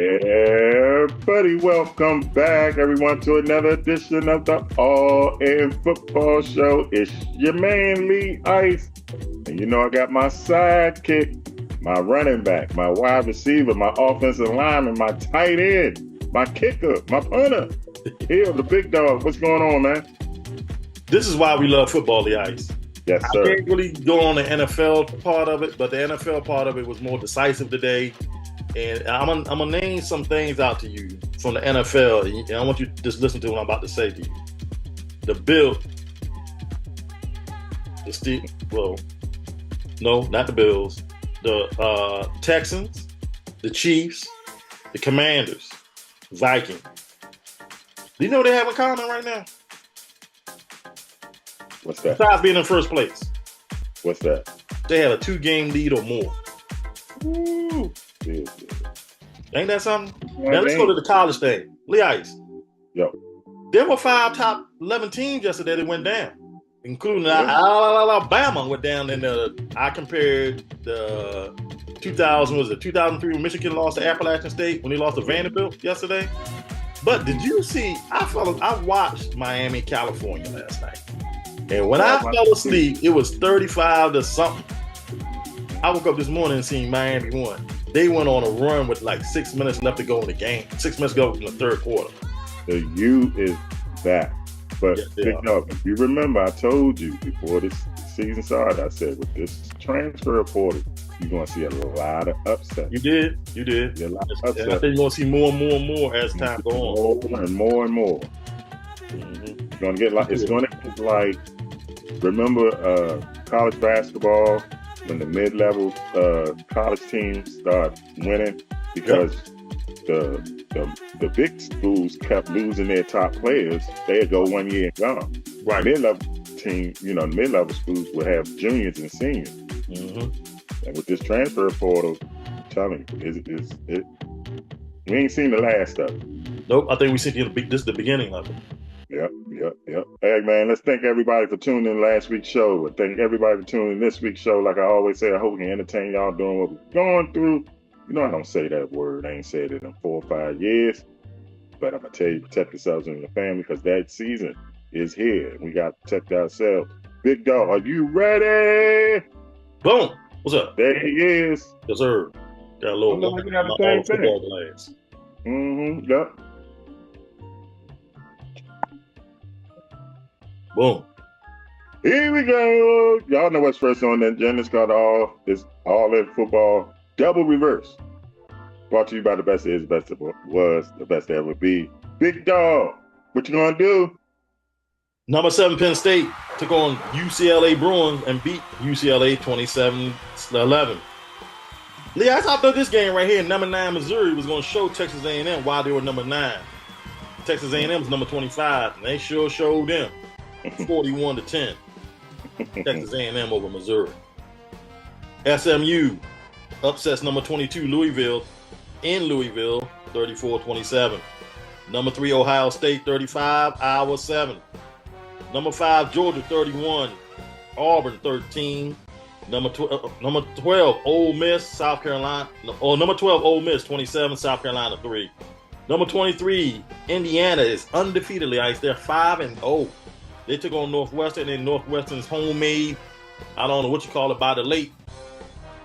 Yeah, buddy, welcome back, everyone, to another edition of the All In Football Show. It's your man, Lee Ice. And you know I got my sidekick, my running back, my wide receiver, my offensive lineman, my tight end, my kicker, my punter. Here, the big dog. What's going on, man? This is why we love football, Lee Ice. Yes, sir. I can't really go on the NFL part of it, but the NFL part of it was more decisive today. And I'm gonna name some things out to you from the NFL, and I want you to just listen to what I'm about to say to you. The Bills, not the Bills, the Texans, the Chiefs, the Commanders, Vikings. Do you know what they have in common right now? What's that? Besides being in first place. What's that? They have a 2-game lead or more. Woo. Yeah. Ain't that something? Yeah, now let's go to the college thing. Lee Ice. Yo. There were 5 top 11 teams yesterday that went down, including Alabama went down. I compared the 2003 when Michigan lost to Appalachian State when they lost to Vanderbilt yesterday. But did you see? I watched Miami, California last night, and when I fell asleep, it was 35 to something. I woke up this morning and seen Miami won. They went on a run with like 6 minutes left to go in the game. 6 minutes to go in the third quarter. The U is back. But, Yeah, Big Dog, if you remember, I told you before this season started, I said, with this transfer portal, you're going to see a lot of upsets. You did. A lot of upsets. And I think you're going to see more and more and more as time goes on. More and more and more. Mm-hmm. It's going to get like, remember college basketball, when the mid-level college teams start winning because the big schools kept losing their top players, they'd go 1 year and gone. Right. Mid-level team, mid-level schools would have juniors and seniors. Mm-hmm. And with this transfer portal, I'm telling you, we ain't seen the last of it. Nope. I think we see this is the beginning of it. Yep. Hey, man, let's thank everybody for tuning in last week's show. Thank everybody for tuning in this week's show. Like I always say, I hope we can entertain y'all doing what we're going through. I don't say that word. I ain't said it in 4 or 5 years. But I'm going to tell you, protect yourselves and your family because that season is here. We got to protect ourselves. Big Dog, are you ready? Boom. What's up? There he is. Yes, sir. Got a little football glass. Mm-hmm. Yep. Boom. Here we go. Y'all know what's first on the agenda. It's called All In Football Double Reverse. Brought to you by the best is, best that was, the best that ever be. Big Dog, what you gonna do? Number 7 Penn State took on UCLA Bruins and beat UCLA 27-11. Lee, I thought this game right here, number 9 Missouri, was going to show Texas A&M why they were number 9. Texas A&M was number 25, and they sure showed them. 41-10. Texas A&M over Missouri. SMU upsets number 22 Louisville in Louisville 34-27. Number 3 Ohio State 35, Iowa 7. Number 5 Georgia 31, Auburn 13. Number 12 Ole Miss South Carolina. Number 12 Ole Miss 27, South Carolina 3. Number 23 Indiana is undefeatedly Ice. They're 5-0. They took on Northwestern, and Northwestern's homemade, I don't know what you call it, by the lake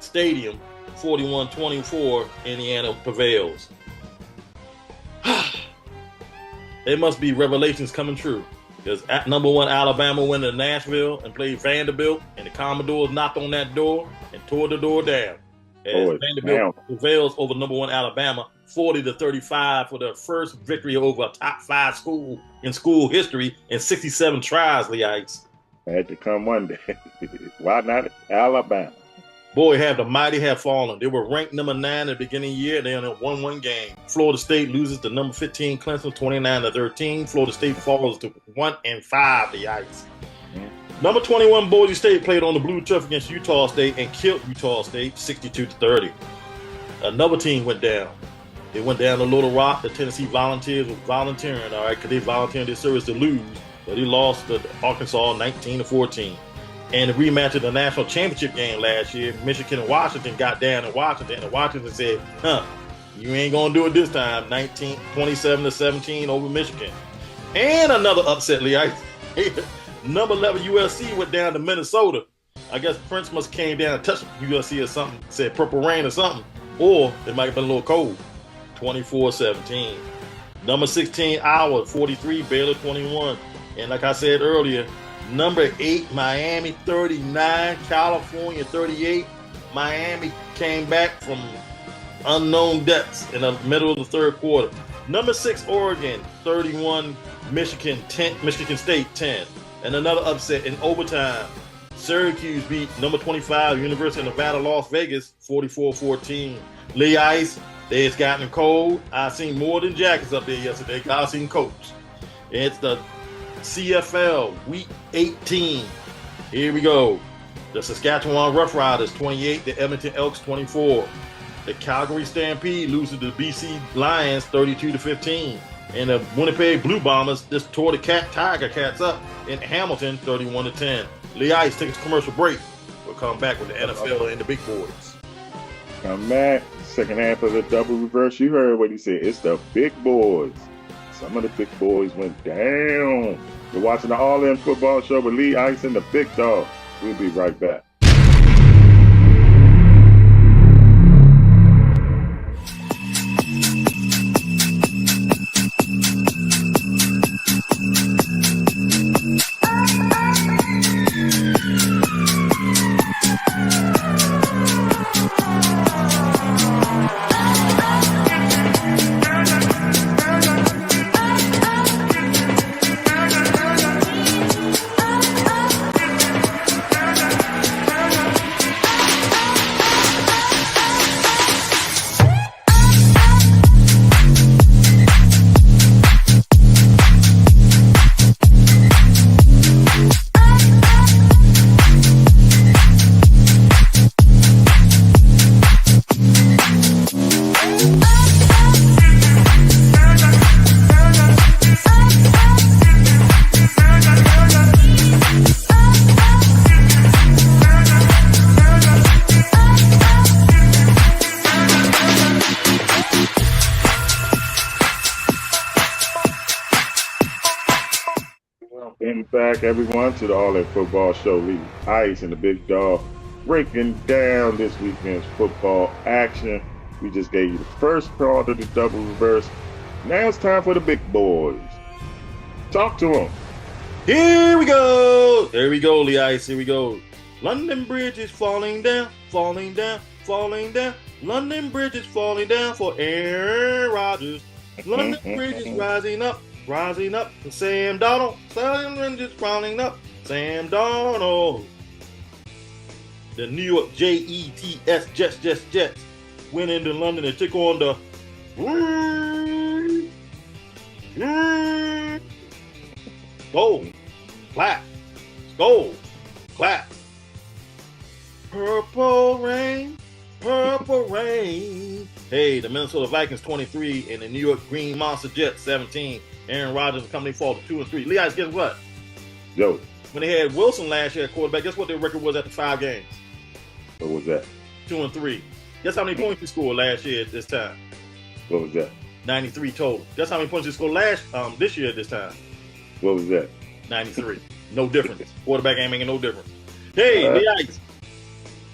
stadium, 41-24, Indiana prevails. It must be revelations coming true. Because at number 1, Alabama went to Nashville and played Vanderbilt, and the Commodores knocked on that door and tore the door down. As Vanderbilt prevails over number 1 Alabama, 40-35 for their first victory over a top 5 school in school history in 67 tries, Lee Ice. Had to come one day. Why not Alabama? Boy, the mighty have fallen. They were ranked number 9 at the beginning of the year. They only won 1 game. Florida State loses to number 15 Clemson 29-13. Florida State falls to 1-5, the Ice. Number 21 Boise State played on the blue turf against Utah State and killed Utah State 62-30. Another team went down. They went down to Little Rock. The Tennessee Volunteers were volunteering, all right, because they volunteered their service to lose, but they lost to Arkansas 19-14. And the rematch of the national championship game last year, Michigan and Washington got down in Washington, and Washington said, You ain't gonna do it this time. 27-17 over Michigan. And another upset, Lee. Number 11 USC went down to Minnesota. I guess Prince must came down and touched USC or something, said purple rain or something. Or it might have been a little cold. 24-17. Number 16, Iowa, 43, Baylor 21. And like I said earlier, number 8, Miami 39, California 38. Miami came back from unknown depths in the middle of the third quarter. Number 6, Oregon 31, Michigan State 10. And another upset in overtime. Syracuse beat number 25, University of Nevada, Las Vegas 44-14. Lee Ice, it's gotten cold. I seen more than jackets up there yesterday. I seen coats. It's the CFL Week 18. Here we go. The Saskatchewan Roughriders 28, the Edmonton Elks 24. The Calgary Stampede loses to the BC Lions 32-15. And the Winnipeg Blue Bombers just tore the Tiger Cats up in Hamilton 31-10. Lee Ice take a commercial break. We'll come back with the NFL and the big boys. Come back. Second half of the double reverse. You heard what he said. It's the big boys. Some of the big boys went down. You're watching the All In Football Show with Lee Ice and the Big Dog. We'll be right back. Back everyone to the All In Football Show. Lee Ice and the Big Dog breaking down this weekend's football action. We just gave you the first part of the double reverse. Now it's time for the big boys. Talk to them. Here we go. There we go, Lee Ice. Here we go. London Bridge is falling down, falling down, falling down. London Bridge is falling down for Aaron Rodgers. London Bridge is rising up. Rising up to Sam Darnold. Sam just rising up. Sam Darnold. The New York Jets went into London and took on the gold, clap, gold, clap. Purple rain, purple rain. Hey, the Minnesota Vikings 23 and the New York Green Monster Jets 17. Aaron Rodgers and company fall to 2-3. Lee Ice, guess what? Yo. When they had Wilson last year at quarterback, guess what their record was after 5 games? What was that? 2-3. Guess how many points he scored last year at this time? What was that? 93 total. Guess how many points he scored this year at this time? What was that? 93. No difference. Quarterback ain't making no difference. Hey, Lee Ice.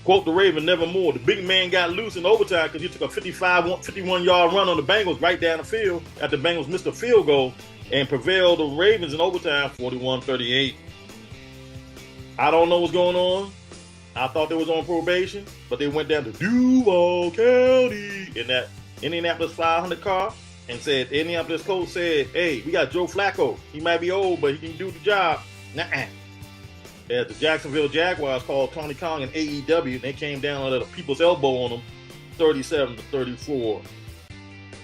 Quote the Raven, nevermore. The big man got loose in overtime because he took a 51-yard run on the Bengals right down the field after the Bengals missed a field goal and prevailed the Ravens in overtime 41-38. I don't know what's going on. I thought they was on probation, but they went down to Duval County in that Indianapolis 500 car and said, Indianapolis coach said, hey, we got Joe Flacco. He might be old, but he can do the job. Nuh-uh. As the Jacksonville Jaguars called Tony Khan and AEW, they came down under the people's elbow on them, 37-34.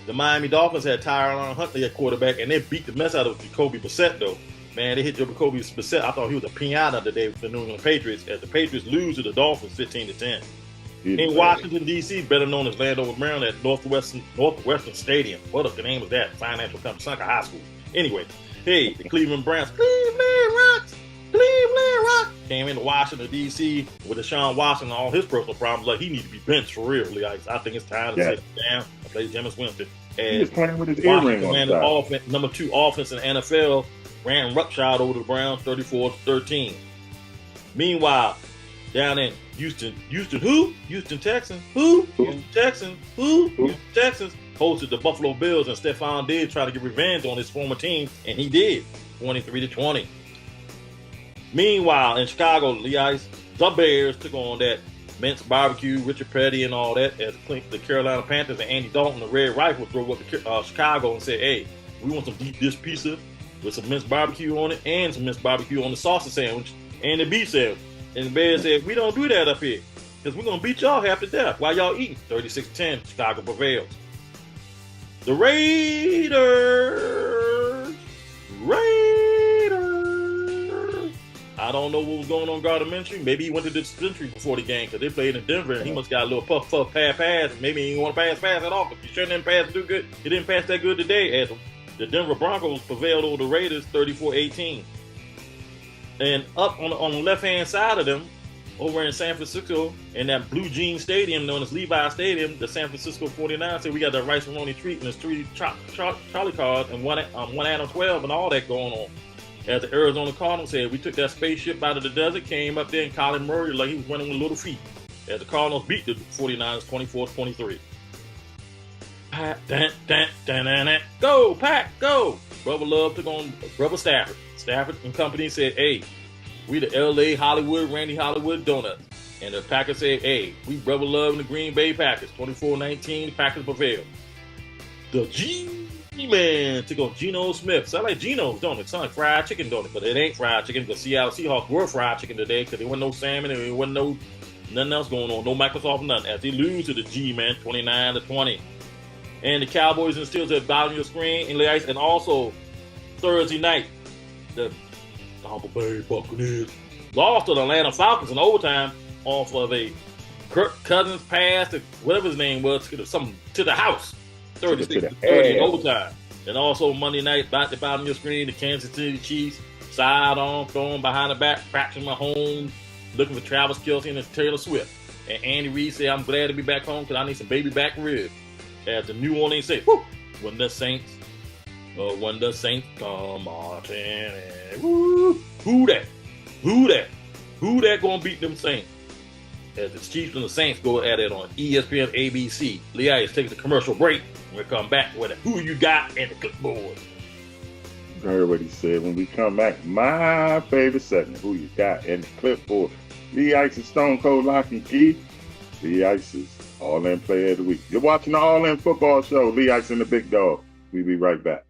The Miami Dolphins had Tyron Huntley at quarterback, and they beat the mess out of Jacoby Brissett, though. Man, they hit Jacoby Brissett. I thought he was a piñata today for the New England Patriots, as the Patriots lose to the Dolphins 15-10. In Washington, D.C., better known as Landover, Maryland, at Northwestern Stadium. What the name was that? Financial Company, Sunka High School. Anyway, hey, the Cleveland Browns. Cleveland Rocks! came into Washington, D.C. with Deshaun Watson and all his personal problems. Like, he needs to be benched for real. Like, I think it's time to sit down and play Jameis Winston. And he was playing with his earring on the side. Number 2 offense in the NFL ran roughshod over the Browns 34-13. Meanwhile, down in Houston Texans hosted the Buffalo Bills, and Stephon Diggs tried to get revenge on his former team, and he did, 23-20. Meanwhile, in Chicago, the Bears took on that Mince Barbecue, Richard Petty, and all that, as the Carolina Panthers and Andy Dalton, the Red Rifle, drove up to Chicago and said, hey, we want some deep dish pizza with some minced barbecue on it and some minced barbecue on the sausage sandwich and the beef sandwich. And the Bears said, we don't do that up here because we're going to beat y'all half to death while y'all eating. 36-10, Chicago prevails. The Raiders. I don't know what was going on Gardner Minshew. Maybe he went to the dispensary before the game because they played in Denver and he must got a little puff, pass. Maybe he didn't want to pass at all because he sure didn't pass too good. He didn't pass that good today as the Denver Broncos prevailed over the Raiders 34-18. And up on the left-hand side of them, over in San Francisco, in that Blue Jean Stadium known as Levi Stadium, the San Francisco 49ers said we got the rice and roni treat and there's 3 Charlie cards and one Adam 12 and all that going on. As the Arizona Cardinals said, we took that spaceship out of the desert, came up there, and Colin Murray like he was running with little feet. As the Cardinals beat the 49ers 24-23. Go, Pack, go! Brother Love took on Brother Stafford. Stafford and company said, hey, we the L.A. Hollywood, Randy Hollywood Donuts. And the Packers said, hey, we Brother Love and the Green Bay Packers. 24-19, the Packers prevailed. The G-Man took on Geno Smith. Sound like Geno's, don't it? Sound like fried chicken, don't it? But it ain't fried chicken because Seattle Seahawks were fried chicken today because there wasn't no salmon and there wasn't nothing else going on. No Microsoft, nothing. As they lose to the G-Man, 29-20. And the Cowboys and Steelers at the bottom of your screen. And also, Thursday night, the Tampa Bay Buccaneers lost to the Atlanta Falcons in overtime off of a Kirk Cousins pass to whatever his name was to the house. 36-30 in overtime. And also Monday night, at the bottom of your screen, the Kansas City Chiefs sidearm throwing behind the back, Patrick Mahomes looking for Travis Kelce and Taylor Swift. And Andy Reid said, I'm glad to be back home because I need some baby back ribs. As the New Orleans say, whoo, when the Saints come marching in. Woo, who that gonna beat them Saints? As the Chiefs and the Saints go at it on ESPN ABC. Leah takes a commercial break. We'll come back with it. Who you got in the clipboard? You heard what he said. When we come back, my favorite segment, who you got in the clipboard. Lee Ice's Stone Cold Lock and Key. Lee Ice's All-In Player of the Week. You're watching the All-In Football Show. Lee Ice and the Big Dog. We'll be right back.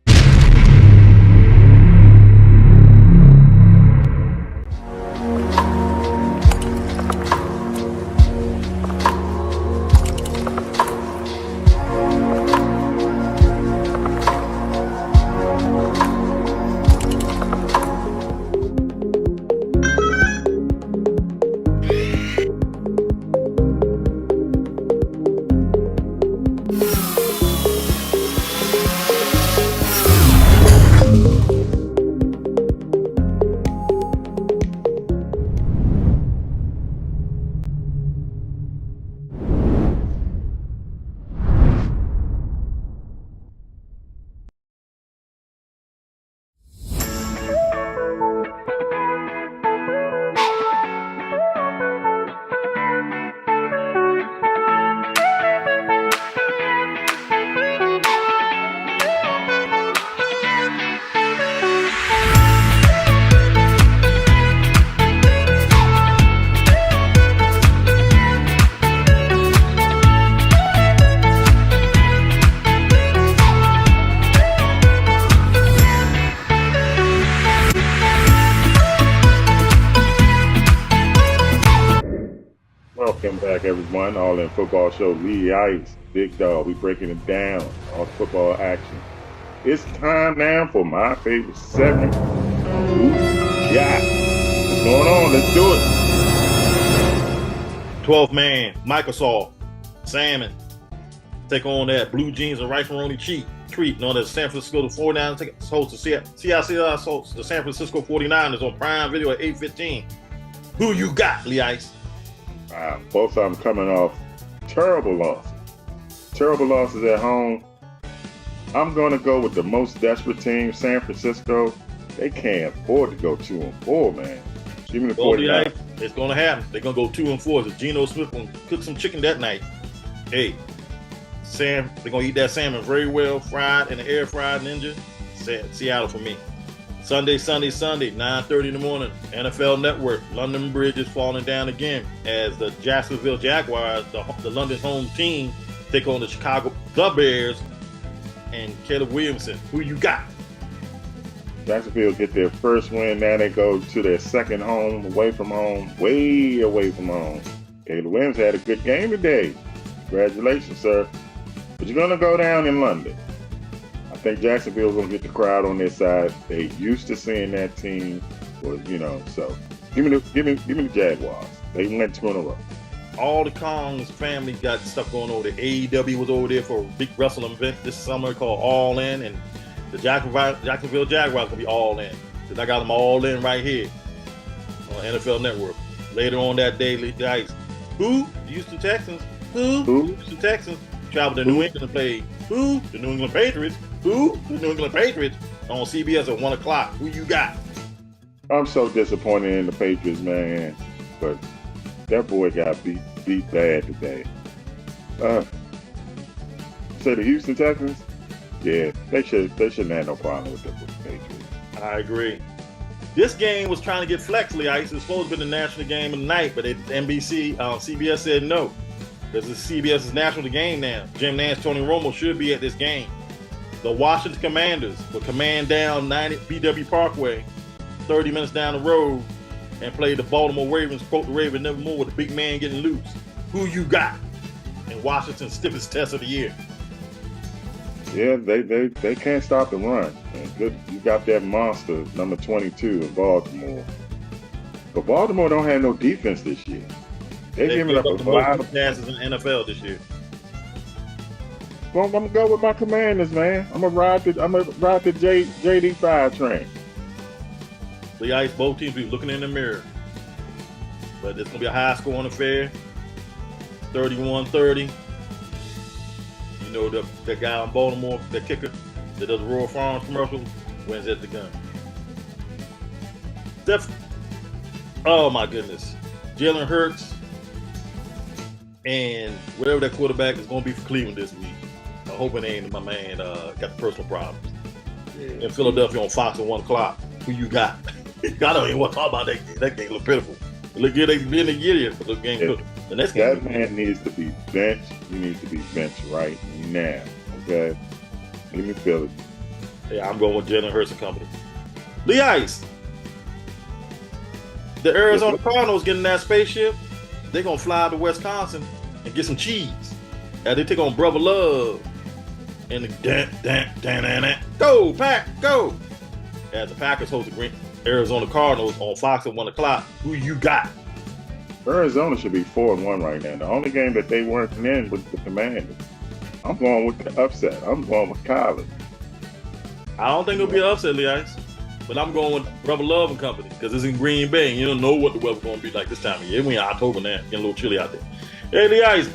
Welcome back, everyone. All-In Football Show. Lee Ice, Big Dog. We breaking it down. All the football action. It's time now for my favorite segment. Who got? What's going on? Let's do it. 12th man, Microsoft, Salmon, take on that Blue Jeans and Rice and Roni treat known as San Francisco 49ers host the San Francisco 49ers on Prime Video at 8:15. Who you got, Lee Ice? Both of them coming off terrible losses. Terrible losses at home. I'm going to go with the most desperate team, San Francisco. They can't afford to go 2-4, man. Give me the 49. It's going to happen. They're going to go 2-4. If Geno Smith going to cook some chicken that night, hey, they're going to eat that salmon very well, fried in the air fried ninja. Seattle for me. Sunday, 9:30 in the morning. NFL Network. London Bridge is falling down again as the Jacksonville Jaguars, the London home team, take on the Bears and Caleb Williamson. Who you got? Jacksonville get their first win. Now they go to their second home, away from home, way away from home. Caleb Williams had a good game today. Congratulations, sir. But you're going to go down in London. I think Jacksonville's going to get the crowd on their side. They used to seeing that team, so give me the Jaguars. They went 2 in a row. All the Kong's family got stuff going over there. AEW was over there for a big wrestling event this summer called All In, and the Jacksonville Jaguars going to be all in. Because I got them all in right here on NFL Network. Later on that day, guys, who? The Houston Texans. Who? Houston Texans traveled to New England and played. Who? The New England Patriots. Who? The New England Patriots on CBS at 1 o'clock. Who you got? I'm so disappointed in the Patriots, man. But that boy got beat bad today. Say the Houston Texans? Yeah, they shouldn't have no problem with the Patriots. I agree. This game was trying to get Flex, Lee Ice. It was supposed to be the national game of the night, but CBS said no. Because it's CBS's national game now. Jim Nantz, Tony Romo should be at this game. The Washington Commanders will command down 90 BW Parkway, 30 minutes down the road, and play the Baltimore Ravens, quote the Ravens nevermore, with the big man getting loose. Who you got in Washington's stiffest test of the year? Yeah, they can't stop the run. And good, you got that monster, number 22 in Baltimore. But Baltimore don't have no defense this year. They're giving up a lot of passes in the NFL this year. Well, I'm gonna go with my Commanders, man. I'm gonna ride the JD5 train. The Ice, both teams be looking in the mirror, but it's gonna be a high-scoring affair. 31-30. You know the guy in Baltimore, the kicker that does Royal Farms commercials, wins at the gun. Oh my goodness, Jalen Hurts and whatever that quarterback is gonna be for Cleveland this week. I'm hoping ain't my man got the personal problems. Yeah. In Philadelphia on Fox at 1 o'clock. Who you got? I don't even want to talk about that game. That game look pitiful. Look good, they been a year for the game. Yeah. The next game. That man needs to be benched. He needs to be benched right now. Okay? Let me feel it. Yeah, I'm going with Jalen Hurts and company. Lee Ice. The Arizona Cardinals getting that spaceship. They're going to fly to Wisconsin and get some cheese. As they take on Brother Love. And the go, Pack, go. As the Packers host the Arizona Cardinals on Fox at 1 o'clock. Who you got? Arizona should be 4-1 right now. The only game that they weren't in was the Commanders. I'm going with the upset. I'm going with Kyler. I don't think it'll be an upset, Lee Ice. But I'm going with Brother Love and company because it's in Green Bay and you don't know what the weather's going to be like this time of year. We're in October now. Getting a little chilly out there. Hey, Lee Ice.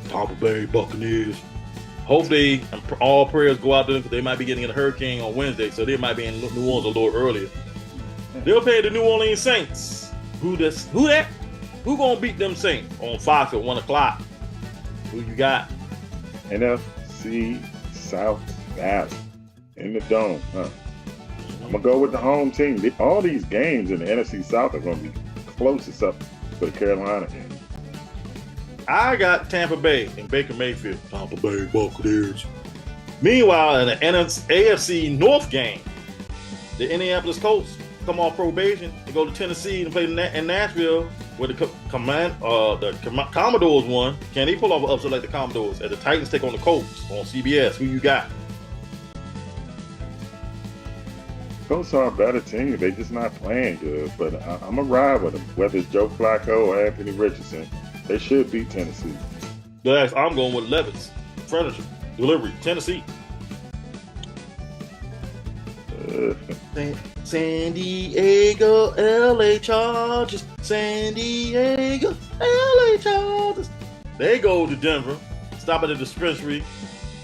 Tampa Bay Buccaneers. Hopefully, all prayers go out to them because they might be getting a hurricane on Wednesday, so they might be in New Orleans a little earlier. They'll play the New Orleans Saints. Who that? Who gonna beat them Saints on Fox at 1 o'clock? Who you got? NFC South Valley in the dome, huh? I'm gonna go with the home team. All these games in the NFC South are gonna be closest up for the Carolina game. I got Tampa Bay and Baker Mayfield. Tampa Bay Buccaneers. Meanwhile, in the AFC North game, the Indianapolis Colts come off probation and go to Tennessee and play in Nashville, where the Commodores won. Can they pull off an upset like the Commodores? As the Titans take on the Colts on CBS. Who you got? Colts are a better team. They just not playing good. But I'm going to ride with them. Whether it's Joe Flacco or Anthony Richardson, they should beat Tennessee. Yes, I'm going with Levitt's Furniture Delivery, Tennessee. San Diego, LA Chargers. San Diego, LA Chargers. They go to Denver, stop at the dispensary,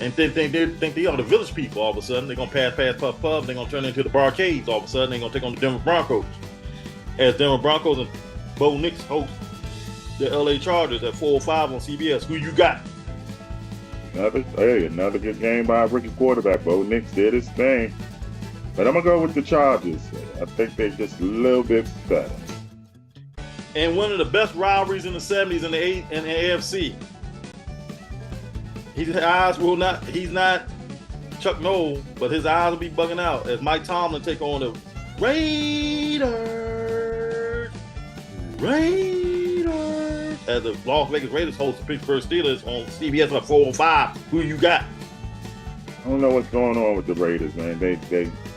and think they are the village people all of a sudden. They're going to pass, puff, puff. They're going to turn into the Barcades all of a sudden. They're going to take on the Denver Broncos. As Denver Broncos and Bo Nix host the LA Chargers at 4:05 on CBS. Who you got? Another good game by a rookie quarterback. Bo Nix did his thing. But I'm going to go with the Chargers. I think they're just a little bit better. And one of the best rivalries in the 70s in the AFC. He's not Chuck Noll, but his eyes will be bugging out as Mike Tomlin take on the Raiders. As the Las Vegas Raiders host the Pittsburgh Steelers on CBS at 4:05. Who you got? I don't know what's going on with the Raiders, man.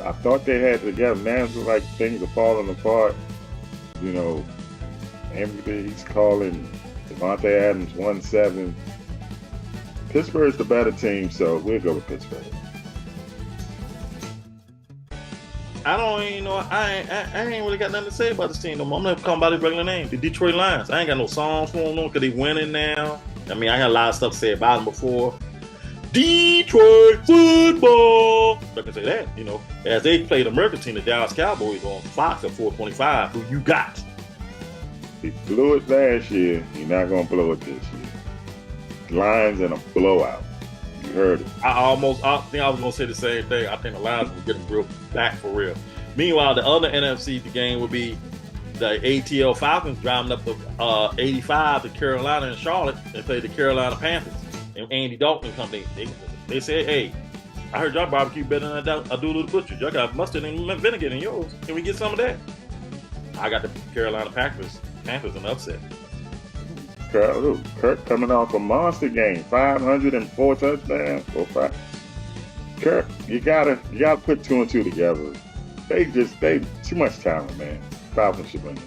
I thought they had it together. Now it's like things are falling apart. You know, he's calling Devontae Adams 1-7. Pittsburgh's the better team, so we'll go with Pittsburgh. I ain't really got nothing to say about this team no more. I'm gonna call them by their regular name, the Detroit Lions. I ain't got no songs for them because they winning now. I mean, I got a lot of stuff to say about them before. Detroit football. I can say that, you know, as they played the American team, the Dallas Cowboys on Fox at 4:25. Who you got? He blew it last year. He's not gonna blow it this year. Lions in a blowout. You heard it. I think I was gonna say the same thing. I think the Lions will get them real back for real. Meanwhile, the other NFC game would be the ATL Falcons driving up to 85 to Carolina and Charlotte and play the Carolina Panthers. And Andy Dalton and company, they said, hey, I heard y'all barbecue better than I do the butcher. Y'all got mustard and vinegar in yours. Can we get some of that? I got the Carolina Panthers in upset. Kirk coming off a monster game, 504 touchdowns. Kirk, you gotta put 2 and 2 together. They too much talent, man. Falcons should win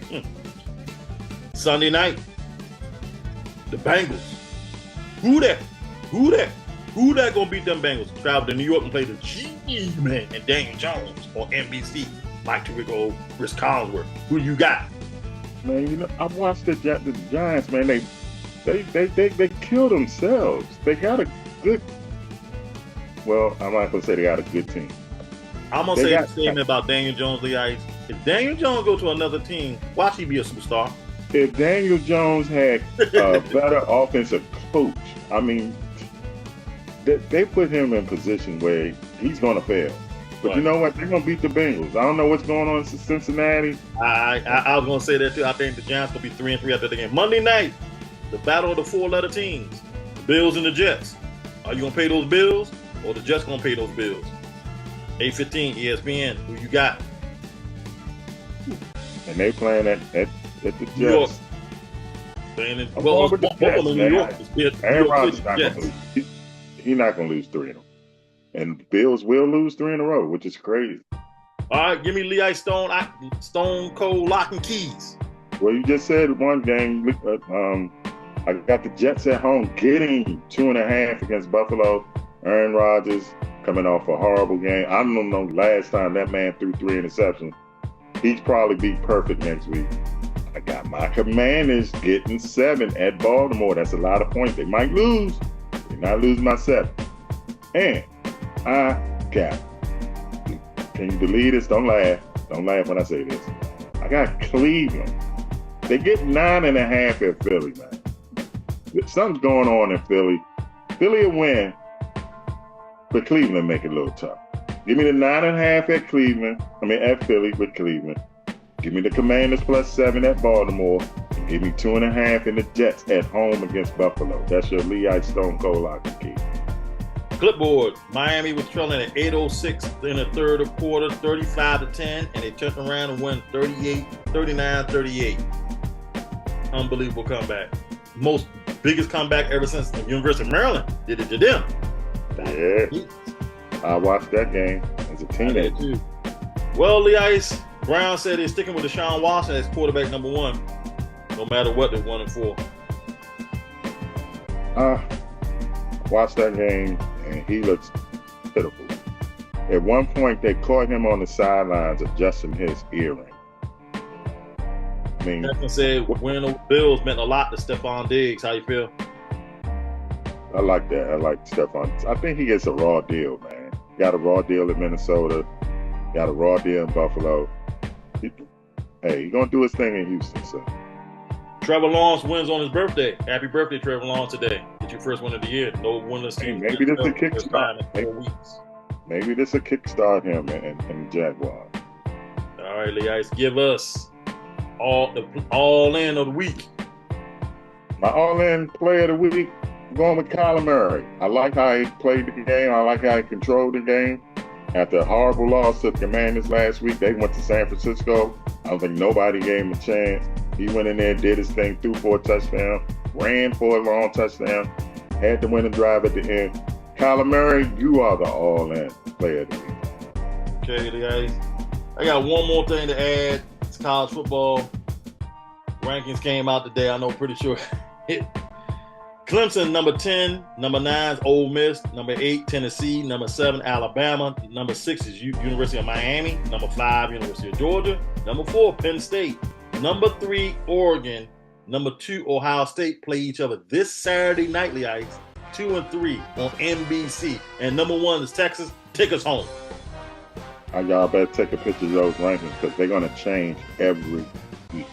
this. Sunday night, the Bengals. Who that gonna beat them Bengals? Travel to New York and play the G-Man and Daniel Jones on NBC. Mike Tirico, Chris Collinsworth. Who you got? Man, you know, I watched the Giants, man. They kill themselves. They got a good. Well, I'm not gonna say they got a good team. I'm gonna say the statement about Daniel Jones, Lee Ice. If Daniel Jones go to another team, watch he be a superstar. If Daniel Jones had a better offensive coach, I mean, they put him in a position where he's gonna fail. But right. You know what? They're going to beat the Bengals. I don't know what's going on in Cincinnati. I was going to say that too. I think the Giants will be 3-3 after the game. Monday night, the battle of the 4-letter teams. The Bills and the Jets. Are you going to pay those bills or the Jets going to pay those bills? 8:15 ESPN. Who you got? And they playing at the Jets. New York. Both of them in New York. Aaron Rodgers not going to lose. He's not going to lose 3 of them. And the Bills will lose 3 in a row, which is crazy. All right, give me Lee Ice Stone Cold Lock and Keys. Well, you just said one game. I got the Jets at home getting 2.5 against Buffalo. Aaron Rodgers coming off a horrible game. I don't know last time that man threw 3 interceptions. He's probably be perfect next week. I got my Commanders getting 7 at Baltimore. That's a lot of points. They might lose. They're not losing by 7. And I got, can you believe this? Don't laugh. Don't laugh when I say this. I got Cleveland. They get 9.5 at Philly, man. Something's going on in Philly. Philly will win, but Cleveland make it a little tough. Give me the 9.5 at Cleveland. At Philly with Cleveland. Give me the Commanders plus 7 at Baltimore. And give me 2.5 in the Jets at home against Buffalo. That's your Lee Ice Stone Cold Lock and Key. Clipboard. Miami was trailing at 8:06 in the third quarter, 35-10, and they turned around and won 39-38. Unbelievable comeback. Biggest comeback ever since the University of Maryland did it to them. Yeah. I watched that game as a teenager. Well, Lee Ice, Brown said they're sticking with Deshaun Watson as quarterback number 1, no matter what. They're 1-4. Watched that game, and he looks pitiful. At one point, they caught him on the sidelines adjusting his earring. I mean, Jackson said winning the Bills meant a lot to Stephon Diggs. How you feel? I like that. I like Stephon. I think he gets a raw deal, man. Got a raw deal in Minnesota. Got a raw deal in Buffalo. Hey, he's going to do his thing in Houston, so. Trevor Lawrence wins on his birthday. Happy birthday, Trevor Lawrence, today. Get your first win of the year. No winless team. Hey, maybe this is a kickstart. Maybe this will kickstart him and the Jaguars. All right, Lee Ice, give us all-in of the week. My all-in player of the week, I'm going with Kyler Murray. I like how he played the game. I like how he controlled the game. After a horrible loss to the Commanders last week, they went to San Francisco. I don't think nobody gave him a chance. He went in there, did his thing, threw for a touchdown, ran for a long touchdown, had to win a drive at the end. Kyler Murray, you are the all-in player of the week. Okay, guys. I got one more thing to add. It's college football. Rankings came out today. I know pretty sure. Clemson, number 10. Number 9 is Ole Miss. Number 8, Tennessee. Number 7, Alabama. Number 6 is University of Miami. Number 5, University of Georgia. Number 4, Penn State. Number 3, Oregon. Number 2, Ohio State play each other this Saturday night, Ice. 2 and 3 on NBC. And number 1 is Texas. Take us home. Y'all better take a picture of those rankings because they're going to change every week.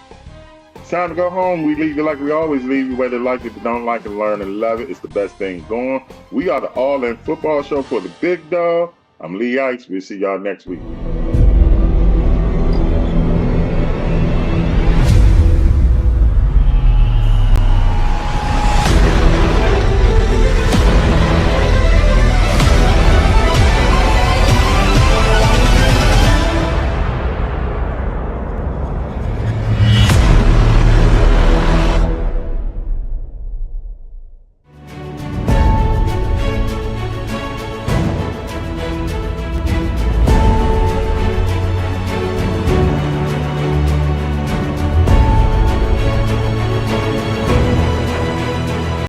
It's time to go home. We leave you like we always leave you, whether you like it, don't like it, learn and love it. It's the best thing going. We are the All-In Football Show for the Big Dog. I'm Lee Ice. We'll see y'all next week.